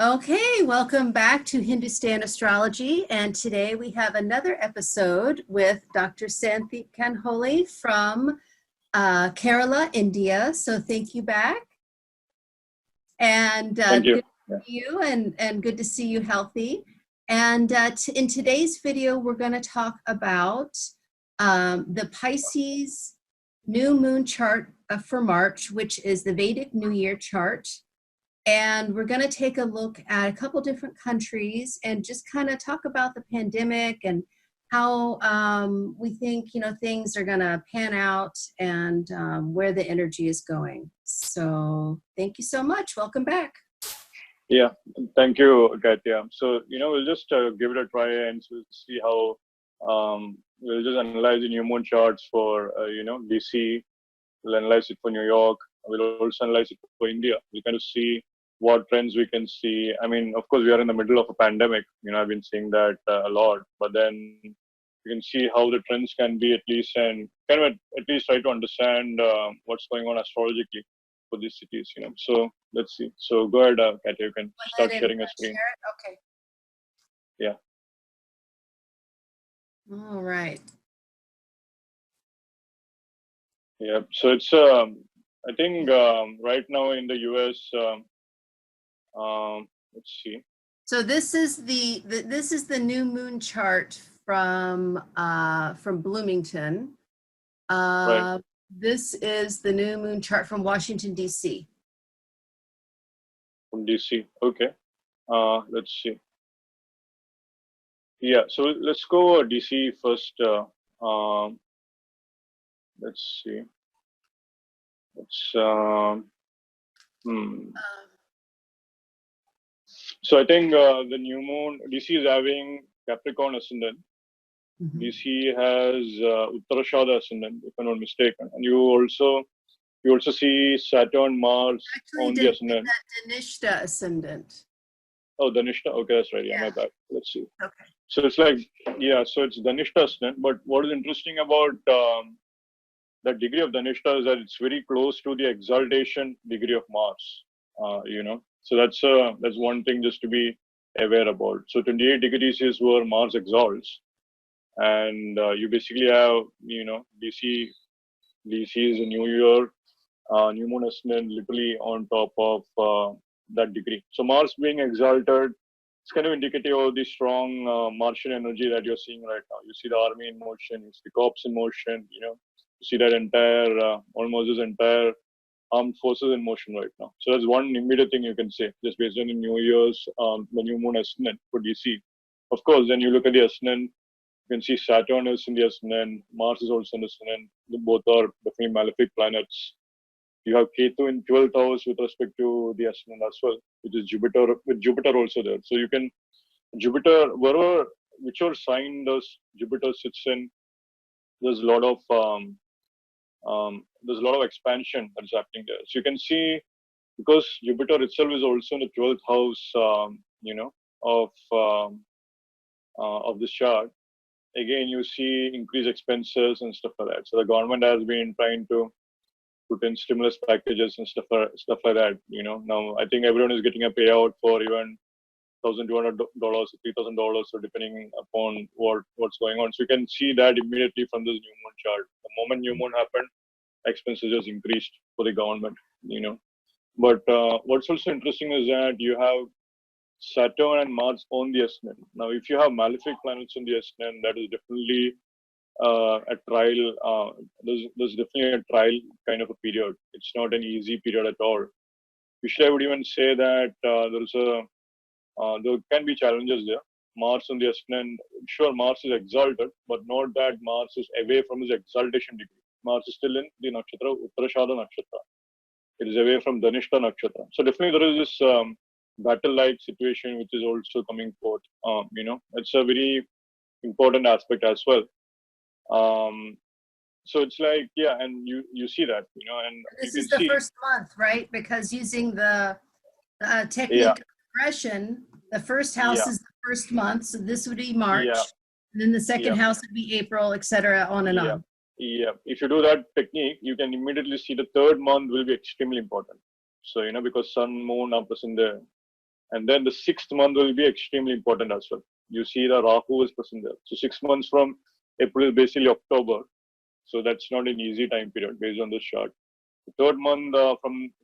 Okay, welcome back to Hindustan Astrology, and today we have another episode with Dr. Santhip Kanholy from Kerala, India. So thank you back, and Thank you. good to see you, and good to see you healthy. And in today's video, we're going to talk about the Pisces New Moon chart for March, which is the Vedic New Year chart. And we're going to take a look at a couple different countries and just kind of talk about the pandemic and how we think, things are going to pan out and where the energy is going. So thank you so much. Welcome back. Yeah, thank you, Katya. So, we'll just give it a try and we'll see how we'll just analyze the new moon charts for, DC. We'll analyze it for New York. We'll also analyze it for India. We'll kind of see what trends we can see. I mean, of course, we are in the middle of a pandemic. I've been saying that a lot, but then you can see how the trends can be at least, and kind of at least try to understand what's going on astrologically for these cities. So let's see. So go ahead, Katya. You can start sharing a screen. Okay. Yeah. All right. Yeah. So it's I think right now in the US. Let's see. So this is the new moon chart from Bloomington. Right. This is the new moon chart from Washington D.C. From DC. Okay. Let's see. Yeah. So let's go DC first. Let's see. Let's. So I think the new moon, DC is having Capricorn ascendant. Mm-hmm. DC has Uttarashada ascendant, if I'm not mistaken. And you also see Saturn, Mars on the ascendant. Dhanishta ascendant. Oh, Dhanishta. Okay, that's right. Yeah, Yeah. my bad. Let's see. Okay. So it's like, so it's Dhanishta ascendant. But what is interesting about that degree of Dhanishta is that it's very close to the exaltation degree of Mars. So that's one thing just to be aware about. So 28 degrees is where Mars exalts, and you basically have DC is a New Year, new moon ascendant literally on top of that degree. So Mars being exalted, it's kind of indicative of the strong Martian energy that you're seeing right now. You see the army in motion, you see the corps in motion. You see that entire almost this entire armed forces in motion right now. So that's one immediate thing you can say, just based on the New Year's, the new moon ascendant for DC. Of course, then you look at the ascendant, you can see Saturn is in the ascendant, Mars is also in the ascendant. Both are definitely malefic planets. You have Ketu in 12th house with respect to the ascendant as well, which is Jupiter, with Jupiter also there. So you can, Jupiter, whichever sign does Jupiter sits in, there's a lot of expansion that's happening there. So you can see, because Jupiter itself is also in the 12th house, of this chart. Again, you see increased expenses and stuff like that. So the government has been trying to put in stimulus packages and stuff like that. Now I think everyone is getting a payout for even $1,200 or $3,000, so depending upon what's going on. So you can see that immediately from this new moon chart. The moment new moon happened, expenses just increased for the government. But what's also interesting is that you have Saturn and Mars on the ascendant. Now, if you have malefic planets on the ascendant, that is definitely a trial. There's definitely a trial kind of a period. It's not an easy period at all. Usually, I would even say that there can be challenges there. Mars on the ascendant, sure, Mars is exalted, but not that Mars is away from his exaltation degree. Mars is still in the nakshatra, Uttarashada nakshatra. It is away from Dhanishta nakshatra. So definitely there is this battle-like situation which is also coming forth. It's a very important aspect as well. So it's like, and you see that, and this is the first month, right? Because using the technique of progression, the first house is the first month, so this would be March, and then the second house would be April, etc., on and on. Yeah, if you do that technique, you can immediately see the third month will be extremely important. So, because Sun, Moon are present there. And then the 6th month will be extremely important as well. You see the Rahu is present there. So 6 months from April is basically October. So that's not an easy time period based on this chart. The 3rd month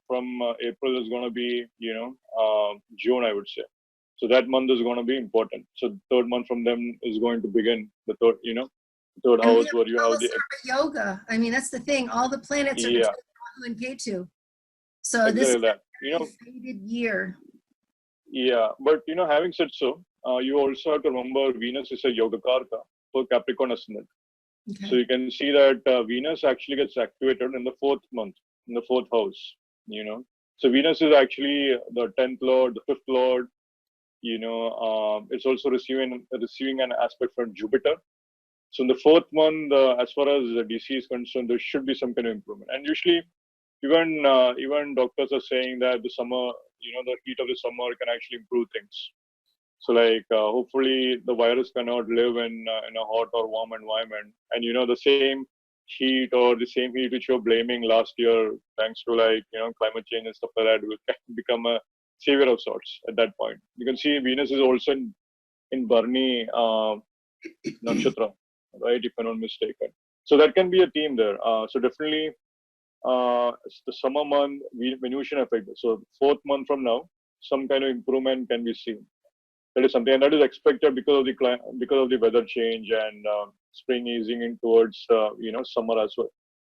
from April is going to be, June, I would say. So that month is going to be important. So the 3rd month from them is going to begin the third, third And we house have where you have the yoga. I mean, that's the thing. All the planets are between Rahu and Ketu. So exactly this is that. a fated year. Yeah, but having said so, you also have to remember Venus is a yoga karka for Capricorn ascendant. Okay. So you can see that Venus actually gets activated in the 4th month, in the 4th house. So Venus is actually the 10th lord, the 5th lord. It's also receiving an aspect from Jupiter. So in the 4th month, as far as the DC is concerned, there should be some kind of improvement. And usually, even doctors are saying that the summer, the heat of the summer can actually improve things. So like hopefully the virus cannot live in a hot or warm environment, and the same heat or the same heat which you're blaming last year, thanks to climate change and stuff like that, will become a savior of sorts at that point. You can see Venus is also in Barney Nakshatra, right? If I'm not mistaken. So that can be a theme there. So definitely the summer month, Venusian effect. So 4th month from now, some kind of improvement can be seen. That is something, and that is expected because of the weather change and spring easing in towards summer as well.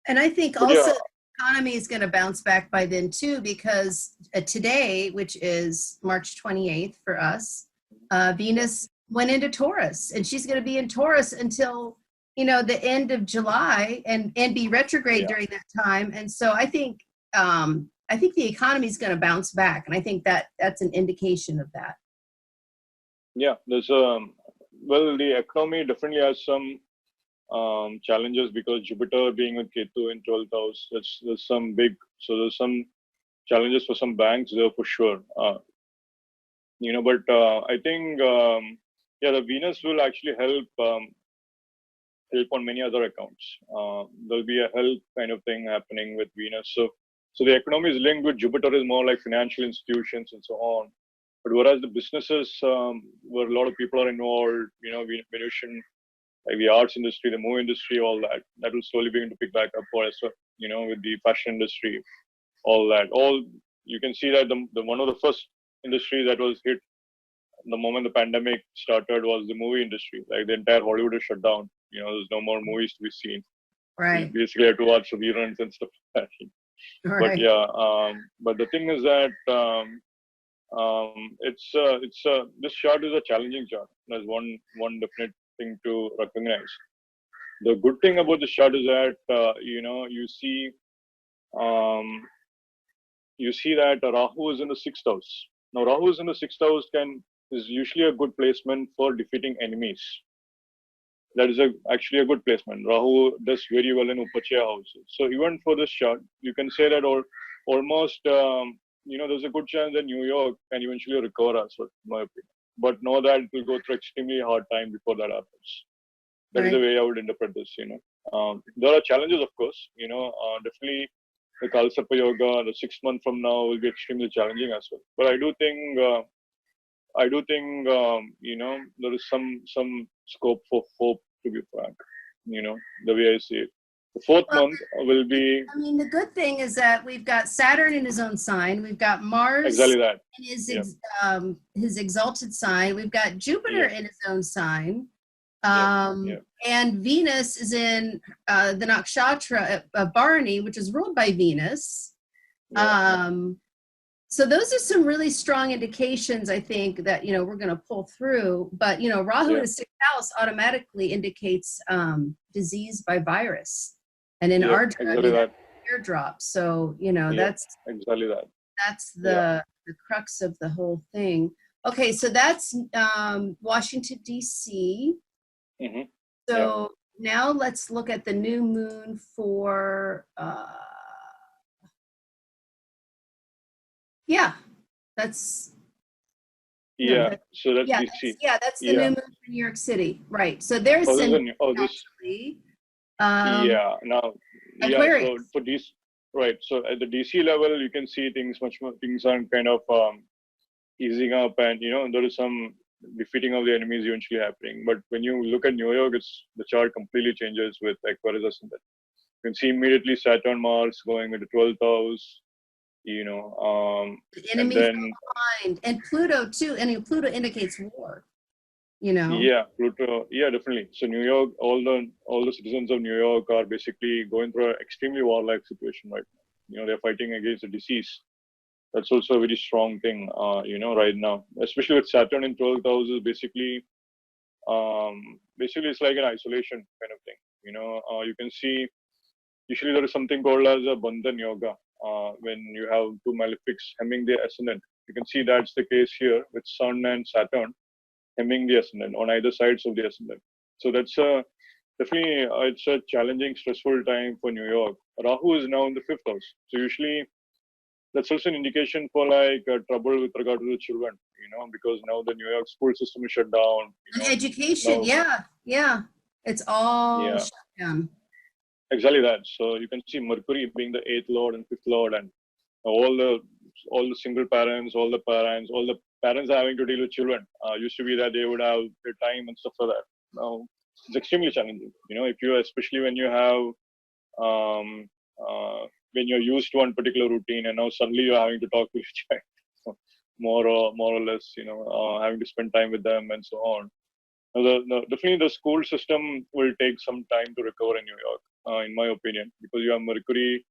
And I think But also the economy is going to bounce back by then too, because today, which is March 28th for us, Venus went into Taurus, and she's going to be in Taurus until the end of July and be retrograde during that time. And so I think the economy is going to bounce back, and I think that's an indication of that. Yeah, there's the economy definitely has some challenges because Jupiter being with Ketu in 12th house, there's some challenges for some banks there for sure. But I think the Venus will actually help on many other accounts. There'll be a health kind of thing happening with Venus. So the economy is linked with Jupiter is more like financial institutions and so on. But whereas the businesses where a lot of people are involved, Venusian, like the arts industry, the movie industry, all that will slowly begin to pick back up for us. So, with the fashion industry, all that. You can see that the one of the first industries that was hit the moment the pandemic started was the movie industry. Like the entire Hollywood is shut down. There's no more movies to be seen. Right. You basically have to watch reruns and stuff like that. Right. But but the thing is that this chart is a challenging chart. There's one definite thing to recognize. The good thing about this chart is that you see that Rahu is in the 6th house. Now Rahu is in the 6th house is usually a good placement for defeating enemies. That is actually a good placement. Rahu does very well in Upachaya houses. So even for this chart, you can say that almost there's a good chance that New York can eventually recover as well, in my opinion. But know that it will go through extremely hard time before that happens. That is the way I would interpret this. There are challenges, of course. Definitely the Kalsapa Yoga, the 6 months from now will be extremely challenging as well. But I do think there is some scope for hope, to be frank. The way I see it. The 4th month will be. I mean, the good thing is that we've got Saturn in his own sign. We've got Mars in his exalted sign. We've got Jupiter in his own sign. And Venus is in the nakshatra of Barney, which is ruled by Venus. So those are some really strong indications, I think, that we're going to pull through. But Rahu in the 6th house automatically indicates disease by virus, and in our airdrop. So that's exactly that. That's the crux of the whole thing. Okay, so that's Washington D.C. Mm-hmm. So now let's look at the new moon for. That's so that's DC. That's the new moon for New York City, right? So there's actually. Now Aquarius. So for DC, right? So at the DC level, you can see things much more. Things are kind of easing up, and there is some defeating of the enemies eventually happening. But when you look at New York, the chart completely changes with Aquarius ascendant. You can see immediately Saturn, Mars going into 12th house, The and enemy then from behind. And Pluto too. And Pluto indicates war, yeah, Pluto, yeah, definitely. So New York, all the citizens of New York are basically going through an extremely warlike situation right now. They're fighting against a disease. That's also a very strong thing, right now, especially with Saturn in 12th house is basically it's like an isolation kind of thing. You can see usually there is something called as a Bandhan Yoga when you have two malefics hemming the ascendant. You can see that's the case here with Sun and Saturn hemming the ascendant on either sides of the ascendant. So that's definitely it's a challenging, stressful time for New York. Rahu is now in the 5th house, so usually that's also an indication for like trouble with regard to the children. Because now the New York school system is shut down. Education, now, yeah. It's all yeah, shut down. exactly that. So you can see Mercury being the 8th lord and 5th lord, and all the single parents, all the parents are having to deal with children. Used to be that they would have their time and stuff like that. Now it's extremely challenging. If you, especially when you have um, when you're used to one particular routine, and now suddenly you're having to talk to your child, so more or less, having to spend time with them and so on. Now, definitely the school system will take some time to recover in New York, in my opinion, because you have Mercury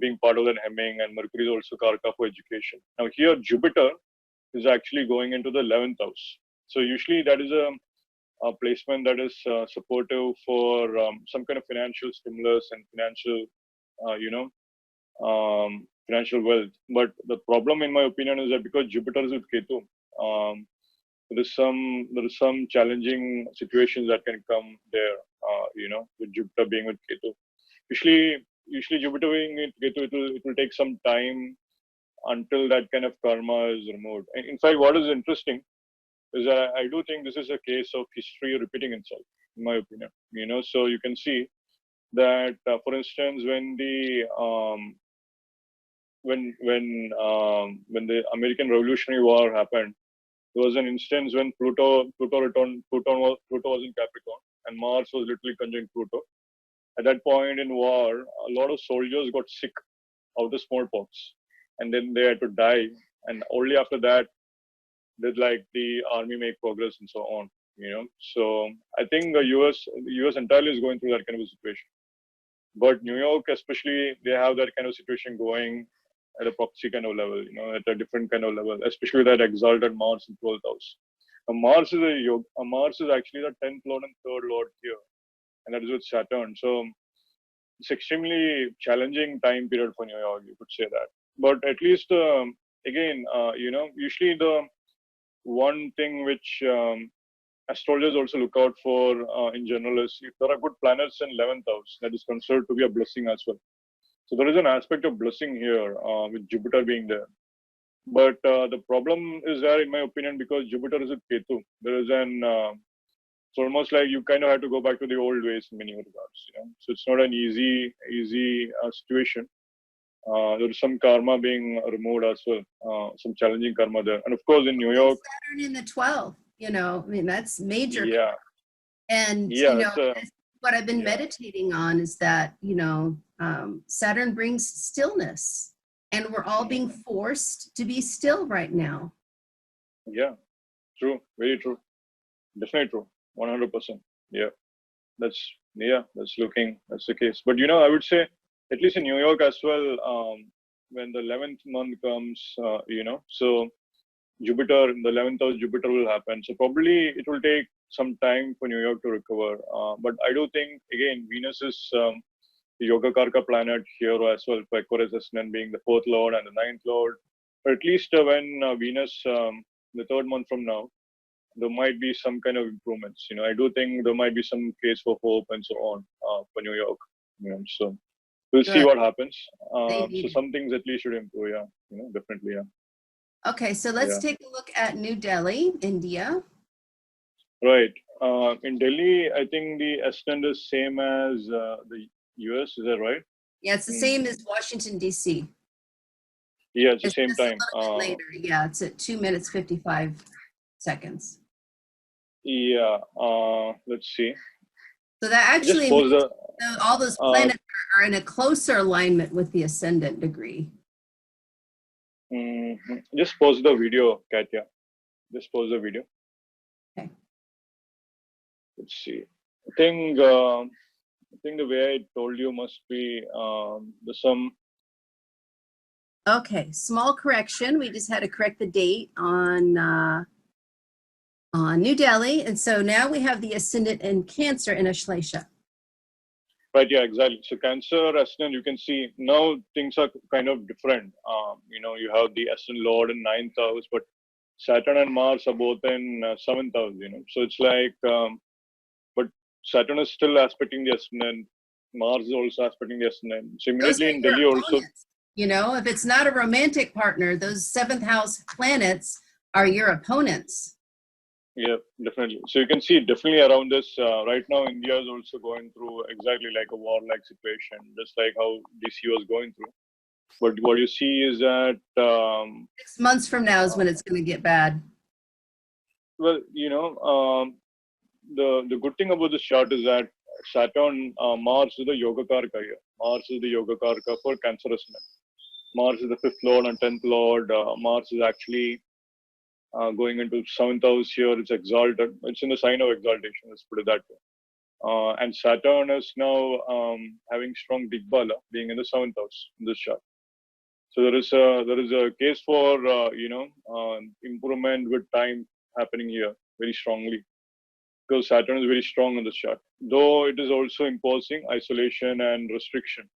being part of that hemming, and Mercury is also Karka for education. Now here Jupiter is actually going into the 11th house. So usually that is a placement that is supportive for some kind of financial stimulus and financial wealth. But the problem, in my opinion, is that because Jupiter is with Ketu, there is some challenging situations that can come there. With Jupiter being with Ketu. Usually Jupiter being with Ketu, it will take some time until that kind of karma is removed. In fact, what is interesting is that I do think this is a case of history repeating itself, in my opinion. So you can see that, for instance, when the American Revolutionary War happened, there was an instance when Pluto was in Capricorn, and Mars was literally conjunct Pluto. At that point in war, a lot of soldiers got sick of the smallpox, and then they had to die. And only after that did like the army make progress and so on. So I think the US entirely is going through that kind of a situation. But New York, especially, they have that kind of situation going at a proxy kind of level, at a different kind of level, especially with that exalted Mars in 12th house. Mars is actually the 10th lord and 3rd lord here, and that is with Saturn. So it's extremely challenging time period for New York, you could say that. But at least again, usually the one thing which astrologers also look out for in general is if there are good planets in 11th house, that is considered to be a blessing as well. So there is an aspect of blessing here with Jupiter being there. But the problem is there, in my opinion, because Jupiter is with Ketu. There is it's almost like you kind of have to go back to the old ways in many regards. So it's not an easy situation. There is some karma being removed as well, some challenging karma there. And of course, in New York, Saturn in the 12th, I mean, that's major. Yeah. And, Yeah, what I've been meditating on is that, Saturn brings stillness, and we're all being forced to be still right now. Yeah, true. Very true. Definitely true. 100%. Yeah. That's the case. But, I would say, at least in New York as well, when the 11th month comes, so Jupiter, in the 11th house, Jupiter will happen. So probably it will take some time for New York to recover. But I do think, again, Venus is the Yoga Karka planet here as well, for Aquarius ascendant being the 4th lord and the 9th lord. But at least when Venus, the 3rd month from now, there might be some kind of improvements. I do think there might be some case for hope and so on for New York. So we'll see what happens. So some things at least should improve. Yeah, definitely. Yeah. Okay, so let's take a look at New Delhi, India. Right. In Delhi, I think the ascendant is same as the US. Is that right? Yeah, it's the same as Washington D.C. Yeah, it's the It's same just a time. little bit later. Yeah, it's at 2 minutes 55 seconds. Yeah, let's see. So that Just actually pause means the. all those planets are in a closer alignment with the ascendant degree. Just pause the video, Katya. Just pause the video. Okay. Let's see. I think the way I told you must be the some. Okay, small correction. We just had to correct the date on New Delhi. And so now we have the ascendant in Cancer in Ashlesha. Right, yeah, exactly. So Cancer, Ascendant, you can see now things are kind of different. You have the Ascendant Lord in 9th house, but Saturn and Mars are both in 7th house, So it's like, but Saturn is still aspecting the Ascendant. Mars is also aspecting the Ascendant. So Those immediately are in your Delhi also. opponents. If it's not a romantic partner, those 7th house planets are your opponents. Yeah, definitely. So you can see definitely around this. Right now, India is also going through exactly like a war-like situation, just like how DC was going through. But what you see is that 6 months from now is when it's going to get bad. well, the good thing about this chart is that Saturn, Mars is the Yoga Karaka here. Mars is the Yoga Karaka for Cancer ascendant. Mars is the 5th lord and 10th lord. Mars is actually going into 7th house here. It's exalted. It's in the sign of exaltation. Let's put it that way. And Saturn is now having strong Digbala, being in the 7th house in this chart. So there is a case for improvement with time happening here very strongly, because Saturn is very strong in this chart. Though it is also imposing isolation and restriction,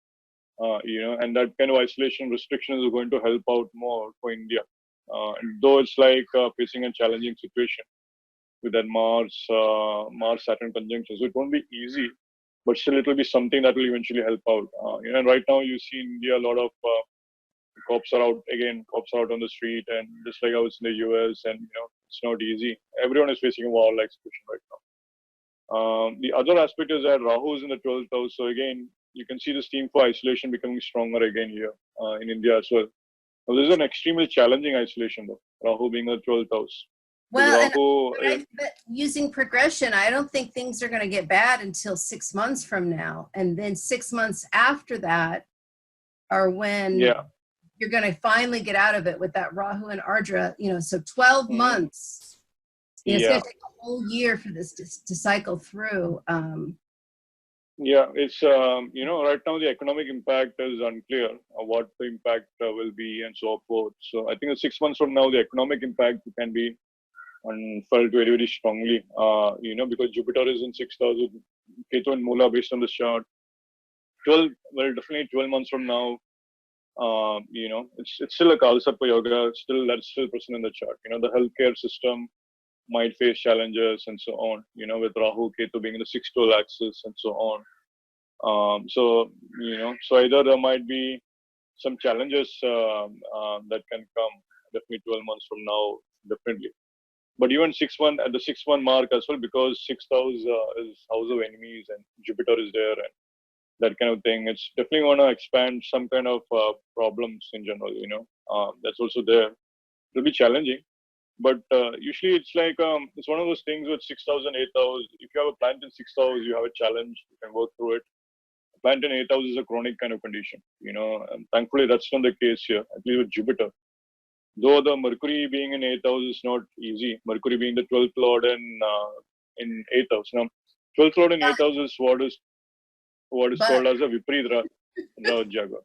and that kind of isolation restriction is going to help out more for India. Though it's like facing a challenging situation with that Mars Saturn conjunction, so it won't be easy, but still it will be something that will eventually help out. And right now you see in India a lot of cops are out on the street, and just like how it's in the US, and it's not easy. Everyone is facing a war-like situation right now. The other aspect is that Rahu is in the 12th house, so again you can see this theme for isolation becoming stronger again here in India as well. Now, this is an extremely challenging isolation though, Rahu being in the 12th house. Well, but using progression, I don't think things are going to get bad until 6 months from now. And then 6 months after that are when you're going to finally get out of it with that Rahu and Ardra, so 12 months. It's going to take a whole year for this to cycle through. It's, right now the economic impact is unclear what the impact will be and so forth. So I think 6 months from now, the economic impact can be felt very, very strongly, because Jupiter is in 6th house, Ketu and Mula based on the chart. Definitely 12 months from now, it's still a Kalsarpa Yoga, that's still present in the chart. The healthcare system might face challenges and so on, with Rahu, Ketu being in the 6th 12 axis and so on. So either there might be some challenges that can come definitely 12 months from now, definitely. But even 6-1 at the 6-1 mark as well, because 6th house is house of enemies and Jupiter is there and that kind of thing. It's definitely going to expand some kind of problems in general, that's also there. It'll be challenging, but usually it's like, it's one of those things with 6th house and 8th house. If you have a planet in 6th house, you have a challenge, you can work through it. A planet in 8th house is a chronic kind of condition, and thankfully that's not the case here, at least with Jupiter. Though the Mercury being in 8th house is not easy. Mercury being the 12th lord in 8th house. Now, 12th lord in 8th house is what is called as a Vipreet Rajaga.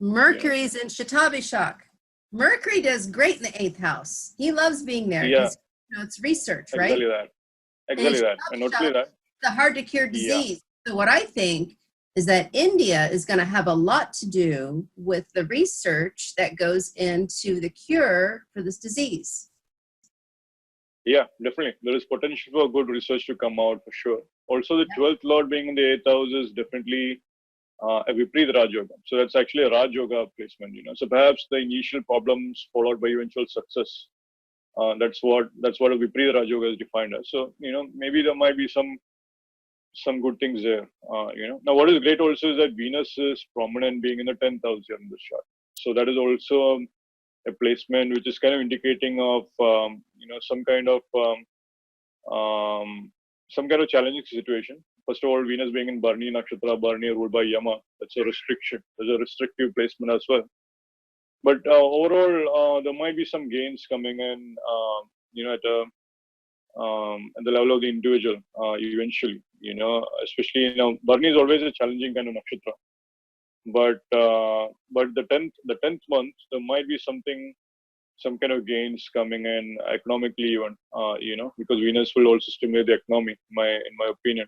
Mercury's in Shatabhishak. Mercury does great in the 8th house. He loves being there because it's research, right? Exactly that. And not only that, it's a hard to cure disease. So what I think is that India is going to have a lot to do with the research that goes into the cure for this disease. Yeah, definitely. There is potential for good research to come out for sure. Also, the 12th lord being in the 8th house is definitely a Vipreet Raj Yoga. So that's actually a Raj Yoga placement, So perhaps the initial problems followed by eventual success. That's what a Vipreet Raj Yoga is defined as. So, maybe there might be some good things there, Now, what is great also is that Venus is prominent being in the 10th house here in this chart. So that is also a placement which is kind of indicating of some kind of challenging situation. First of all, Venus being in Bharani Nakshatra, Bharani ruled by Yama, that's a restriction. There's a restrictive placement as well. But overall, there might be some gains coming in, at the level of the individual eventually. Especially Bharani is always a challenging kind of nakshatra. But the 10th month, there might be some kind of gains coming in economically even, because Venus will also stimulate the economy, in my opinion.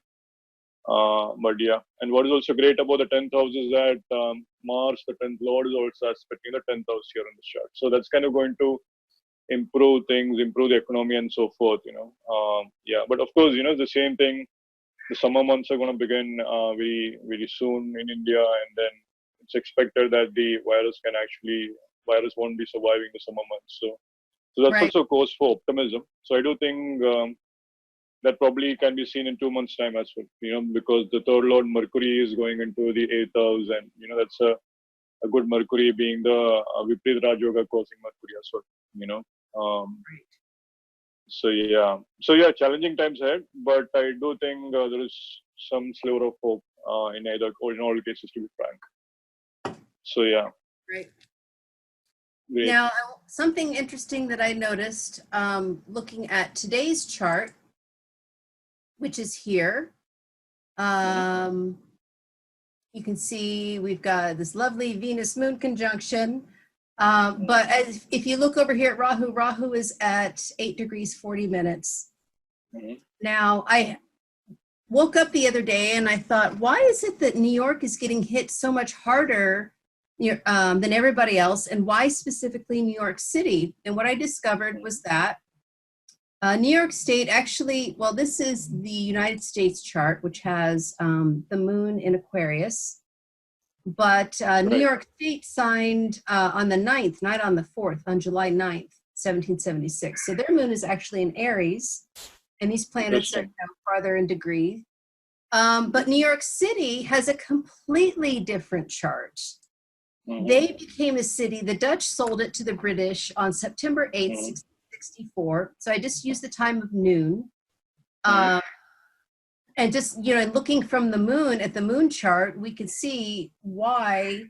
But yeah, and what is also great about the 10th house is that Mars, the 10th Lord, is also aspecting the 10th house here in the chart. So that's kind of going to improve things, improve the economy, and so forth. Yeah, but of course, the same thing. The summer months are going to begin very, very soon in India, and then it's expected that the virus won't be surviving the summer months. So that's Right. also cause for optimism. So I do think that probably can be seen in 2 months' time as well. Because the third lord Mercury is going into the 8th house, and that's a good Mercury being the Viprit Raj Yoga causing Mercury as well. Right. So yeah, challenging times ahead, but I do think there is some sliver of hope in either or in all cases, to be frank. So yeah. Right. Great. Now, something interesting that I noticed looking at today's chart, which is here, you can see we've got this lovely Venus-Moon conjunction. But if you look over here at Rahu, Rahu is at 8 degrees 40 minutes. Now, I woke up the other day and I thought, why is it that New York is getting hit so much harder than everybody else, and why specifically New York City? And what I discovered was that New York State actually, well, this is the United States chart, which has the moon in Aquarius. But New York State signed on the 9th, not on the 4th, on July 9th, 1776. So their moon is actually in Aries, and these planets are farther in degree. But New York City has a completely different chart. They became a city. The Dutch sold it to the British on September 8th, 1664. So I just used the time of noon. And just, looking from the moon at the moon chart, we could see why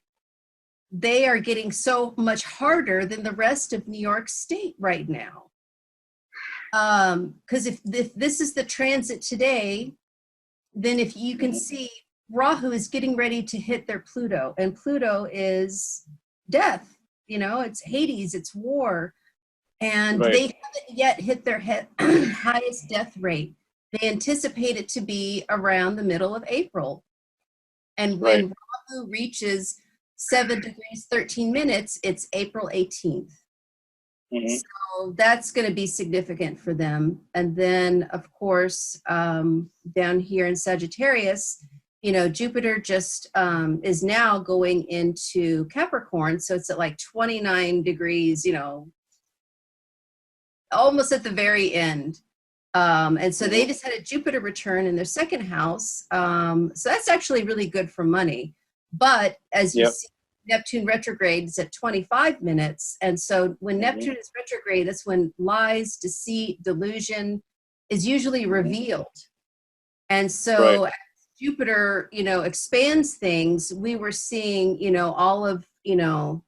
they are getting so much harder than the rest of New York State right now. Because if this is the transit today, then if you can see, Rahu is getting ready to hit their Pluto, and Pluto is death. It's Hades, it's war, and they haven't yet hit their highest death rate. They anticipate it to be around the middle of April. And when Rahu reaches 7 degrees 13 minutes, it's April 18th. So that's going to be significant for them. And then, of course, down here in Sagittarius, Jupiter just is now going into Capricorn. So it's at like 29 degrees, almost at the very end. And so they just had a Jupiter return in their second house. So that's actually really good for money. But as you see, Neptune retrograde is at 25 minutes. And so when Neptune is retrograde, that's when lies, deceit, delusion is usually revealed. And so as Jupiter, expands things, we were seeing, all of, the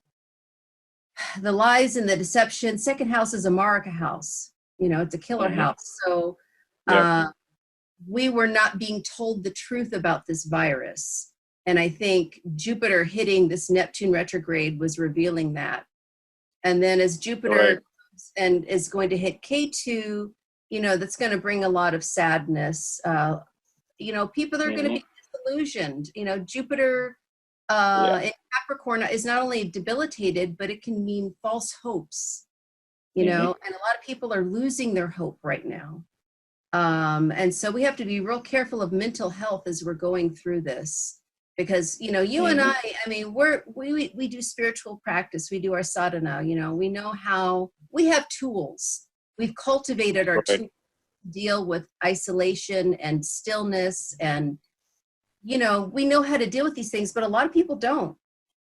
lies and the deception. Second house is a Marika house. It's a killer house. So we were not being told the truth about this virus. And I think Jupiter hitting this Neptune retrograde was revealing that. And then as Jupiter comes and is going to hit K2, that's going to bring a lot of sadness. People are going to be disillusioned. Jupiter in Capricorn is not only debilitated, but it can mean false hopes. And a lot of people are losing their hope right now. And so we have to be real careful of mental health as we're going through this, because, you and I mean, we do spiritual practice. We do our sadhana, we know how, we have tools. We've cultivated our tools to deal with isolation and stillness. And, we know how to deal with these things, but a lot of people don't.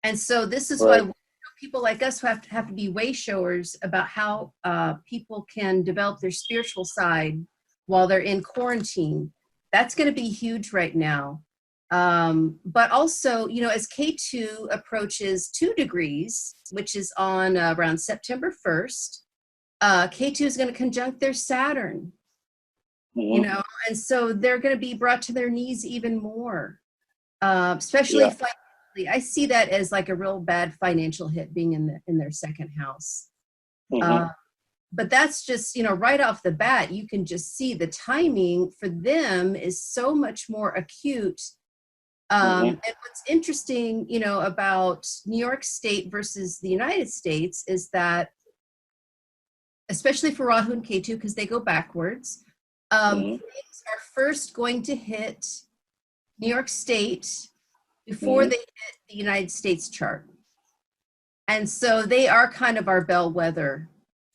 And so this is why people like us who have to be way showers about how people can develop their spiritual side while they're in quarantine. That's going to be huge right now. But also, you know, as K2 approaches 2 degrees, which is on around September 1st, K2 is going to conjunct their Saturn, you know, and so they're going to be brought to their knees even more, especially financially. I see that as like a real bad financial hit being in their second house. But that's just, you know, right off the bat, you can just see the timing for them is so much more acute. And what's interesting, you know, about New York State versus the United States is that, especially for Rahu and Ketu, because they go backwards, things are first going to hit New York State before they hit the United States chart. And so they are kind of our bellwether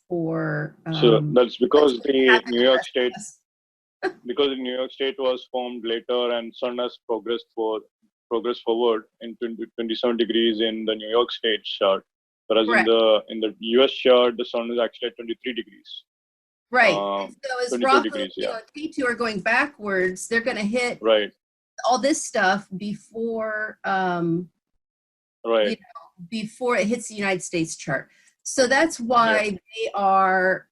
for... so that's because the New York State... because the New York State was formed later and Sun has progressed forward in 27 degrees in the New York State chart, whereas in the US chart the Sun is actually at 23 degrees. Right. So as Rahu degrees, and K2 are going backwards, they're going to hit all this stuff before you know, before it hits the United States chart. So that's why they are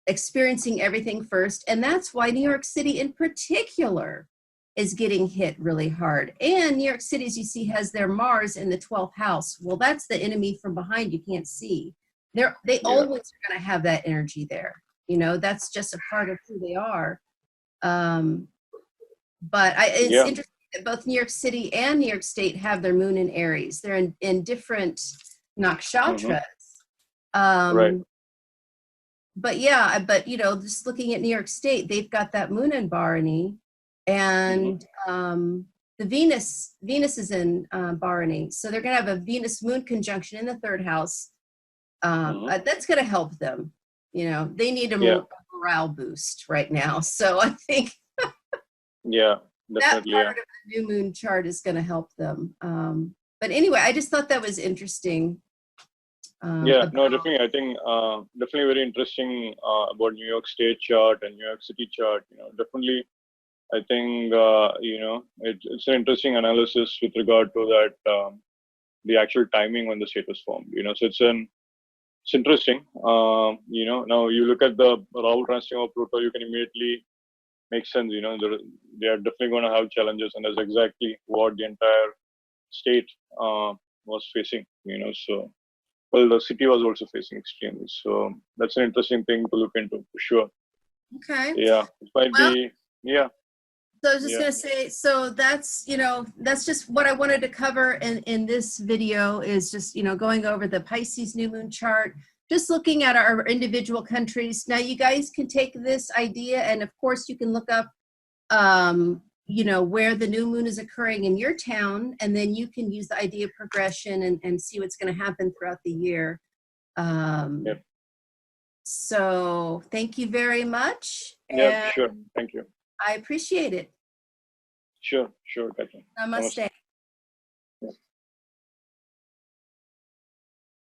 experiencing everything first. And that's why New York City in particular is getting hit really hard. And New York City, as you see, has their Mars in the 12th house. Well, that's the enemy from behind you can't see. They always are going to have that energy there. You know, that's just a part of who they are. But it's interesting that both New York City and New York State have their moon in Aries. They're in different nakshatras. But yeah, but you know, just looking at New York State, they've got that moon in Bharani, and the Venus is in Bharani, so they're gonna have a Venus moon conjunction in the 3rd house. That's gonna help them. You know, they need a morale boost right now. So I think that part of the new moon chart is gonna help them. But anyway, I just thought that was interesting. Definitely. I think definitely very interesting about New York State chart and New York City chart. You know, definitely, I think you know, it's an interesting analysis with regard to that the actual timing when the state was formed. You know, so it's interesting. You know, now you look at the Rahu transiting of Pluto, you can immediately make sense. You know, they are definitely going to have challenges, and that's exactly what the entire state was facing. You know, so. Well, the city was also facing extremely. So that's an interesting thing to look into for sure. Okay. Yeah, it might be. Yeah. So I was just going to say, so that's, you know, that's just what I wanted to cover in this video is just, you know, going over the Pisces new moon chart, just looking at our individual countries. Now you guys can take this idea and of course you can look up, you know, where the new moon is occurring in your town, and then you can use the idea of progression and see what's going to happen throughout the year. So thank you very much. Yeah, sure. Thank you. I appreciate it. Sure, Catherine. Namaste.